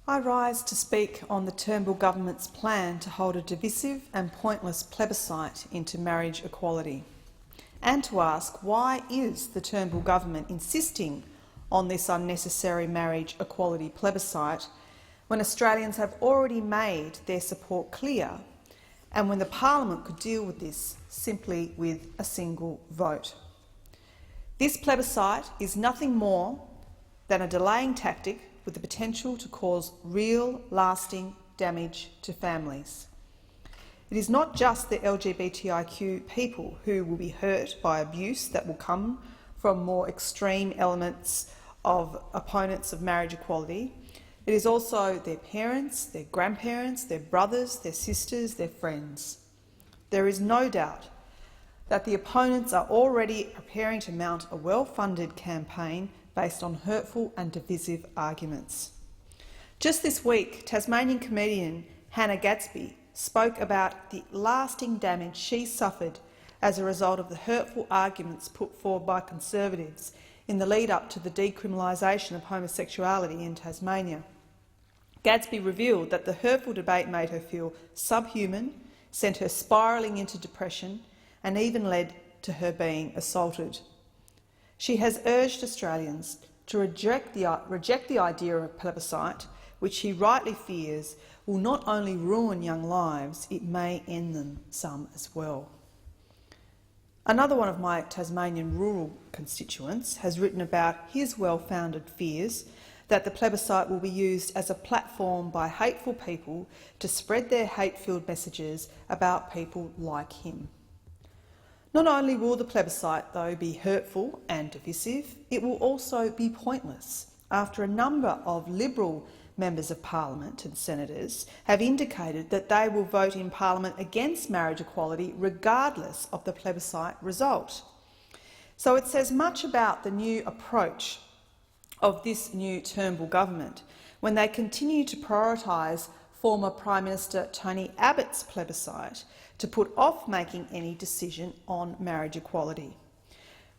I rise to speak on the Turnbull government's plan to hold a divisive and pointless plebiscite into marriage equality, and to ask why is the Turnbull government insisting on this unnecessary marriage equality plebiscite when Australians have already made their support clear and when the Parliament could deal with this simply with a single vote. This plebiscite is nothing more than a delaying tactic with the potential to cause real, lasting damage to families. It is not just the LGBTIQ people who will be hurt by abuse that will come from more extreme elements of opponents of marriage equality. It is also their parents, their grandparents, their brothers, their sisters, their friends. There is no doubt that the opponents are already preparing to mount a well-funded campaign based on hurtful and divisive arguments. Just this week, Tasmanian comedian Hannah Gadsby spoke about the lasting damage she suffered as a result of the hurtful arguments put forward by Conservatives in the lead-up to the decriminalisation of homosexuality in Tasmania. Gadsby revealed that the hurtful debate made her feel subhuman, sent her spiralling into depression and even led to her being assaulted. She has urged Australians to reject the idea of a plebiscite, which she rightly fears will not only ruin young lives, it may end them some as well. Another one of my Tasmanian rural constituents has written about his well-founded fears that the plebiscite will be used as a platform by hateful people to spread their hate-filled messages about people like him. Not only will the plebiscite, though, be hurtful and divisive, it will also be pointless, after a number of Liberal members of Parliament and senators have indicated that they will vote in Parliament against marriage equality regardless of the plebiscite result. So it says much about the new approach of this new Turnbull government when they continue to prioritise former Prime Minister Tony Abbott's plebiscite to put off making any decision on marriage equality.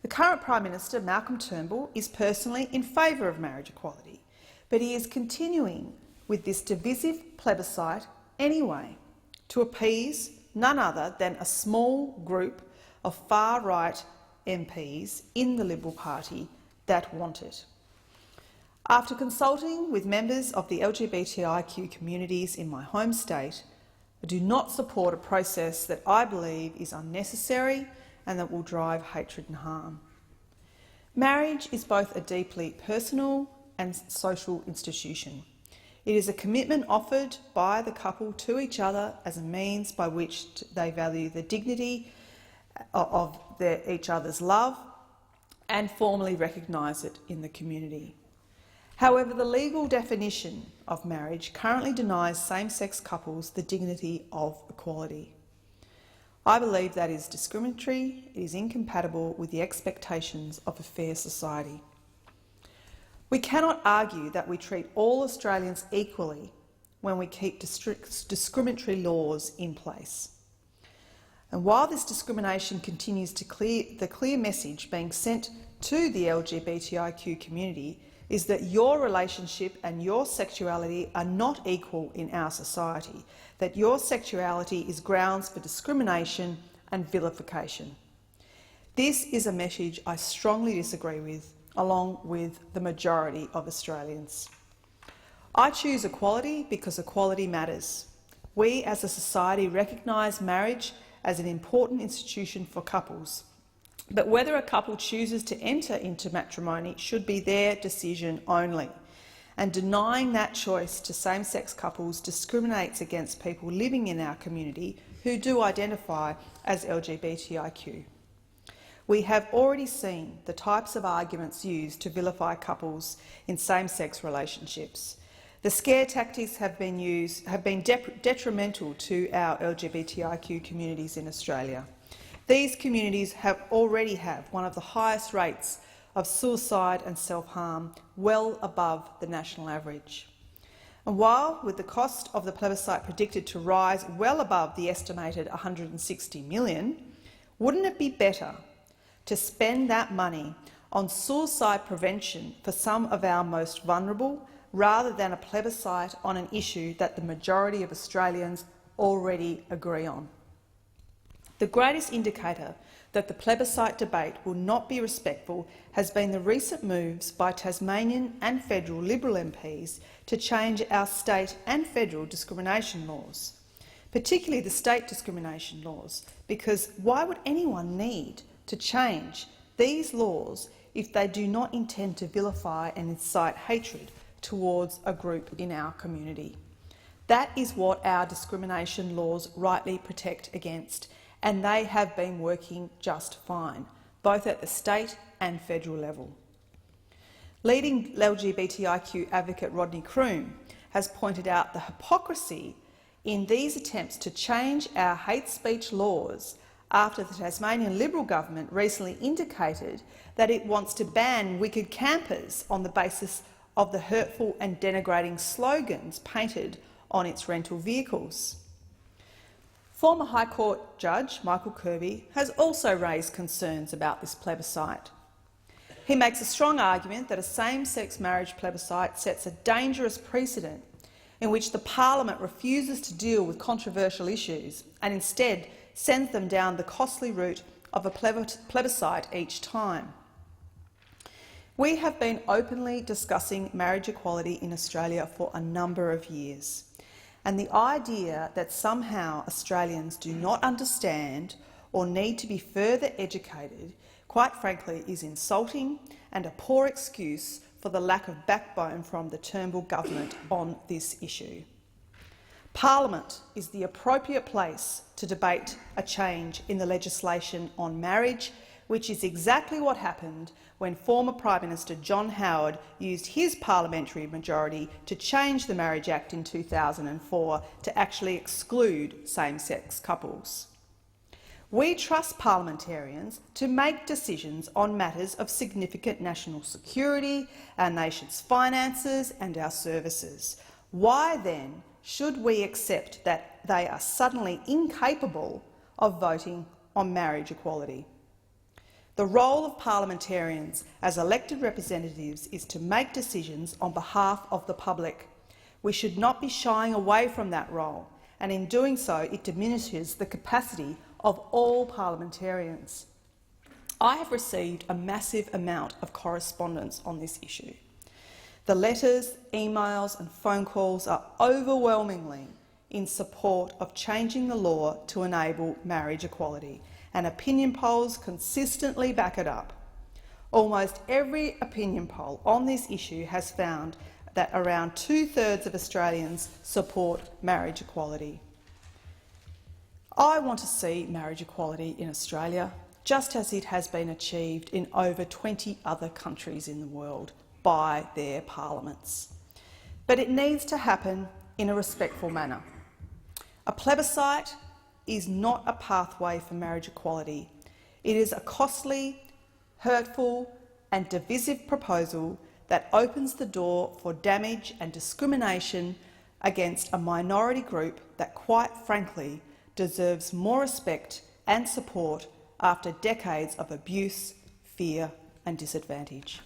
The current Prime Minister, Malcolm Turnbull, is personally in favour of marriage equality, but he is continuing with this divisive plebiscite anyway, to appease none other than a small group of far-right MPs in the Liberal Party that want it. After consulting with members of the LGBTIQ communities in my home state, I do not support a process that I believe is unnecessary and that will drive hatred and harm. Marriage is both a deeply personal and social institution. It is a commitment offered by the couple to each other as a means by which they value the dignity of each other's love and formally recognise it in the community. However, the legal definition of marriage currently denies same-sex couples the dignity of equality. I believe that is discriminatory, it is incompatible with the expectations of a fair society. We cannot argue that we treat all Australians equally when we keep discriminatory laws in place. And while this discrimination continues to the clear message being sent to the LGBTIQ community is that your relationship and your sexuality are not equal in our society, that your sexuality is grounds for discrimination and vilification. This is a message I strongly disagree with, along with the majority of Australians. I choose equality because equality matters. We as a society recognise marriage as an important institution for couples. But whether a couple chooses to enter into matrimony should be their decision only, and denying that choice to same-sex couples discriminates against people living in our community who do identify as LGBTIQ. We have already seen the types of arguments used to vilify couples in same-sex relationships. The scare tactics have been detrimental to our LGBTIQ communities in Australia. These communities already have one of the highest rates of suicide and self-harm, well above the national average. And while, with the cost of the plebiscite predicted to rise well above the estimated $160 million, wouldn't it be better to spend that money on suicide prevention for some of our most vulnerable, rather than a plebiscite on an issue that the majority of Australians already agree on. The greatest indicator that the plebiscite debate will not be respectful has been the recent moves by Tasmanian and federal Liberal MPs to change our state and federal discrimination laws, particularly the state discrimination laws, because why would anyone need to change these laws if they do not intend to vilify and incite hatred towards a group in our community? That is what our discrimination laws rightly protect against, and they have been working just fine, both at the state and federal level. Leading LGBTIQ advocate Rodney Croome has pointed out the hypocrisy in these attempts to change our hate speech laws after the Tasmanian Liberal government recently indicated that it wants to ban wicked campers on the basis of the hurtful and denigrating slogans painted on its rental vehicles. Former High Court Judge Michael Kirby has also raised concerns about this plebiscite. He makes a strong argument that a same-sex marriage plebiscite sets a dangerous precedent in which the Parliament refuses to deal with controversial issues and instead sends them down the costly route of a plebiscite each time. We have been openly discussing marriage equality in Australia for a number of years, and the idea that somehow Australians do not understand or need to be further educated, quite frankly, is insulting and a poor excuse for the lack of backbone from the Turnbull government on this issue. Parliament is the appropriate place to debate a change in the legislation on marriage, which is exactly what happened when former Prime Minister John Howard used his parliamentary majority to change the Marriage Act in 2004 to actually exclude same-sex couples. We trust parliamentarians to make decisions on matters of significant national security, our nation's finances and our services. Why then should we accept that they are suddenly incapable of voting on marriage equality? The role of parliamentarians as elected representatives is to make decisions on behalf of the public. We should not be shying away from that role, and in doing so it diminishes the capacity of all parliamentarians. I have received a massive amount of correspondence on this issue. The letters, emails and phone calls are overwhelmingly in support of changing the law to enable marriage equality, and opinion polls consistently back it up. Almost every opinion poll on this issue has found that around 2/3 of Australians support marriage equality. I want to see marriage equality in Australia, just as it has been achieved in over 20 other countries in the world by their parliaments. But it needs to happen in a respectful manner. A plebiscite is not a pathway for marriage equality. It is a costly, hurtful and divisive proposal that opens the door for damage and discrimination against a minority group that, quite frankly, deserves more respect and support after decades of abuse, fear and disadvantage.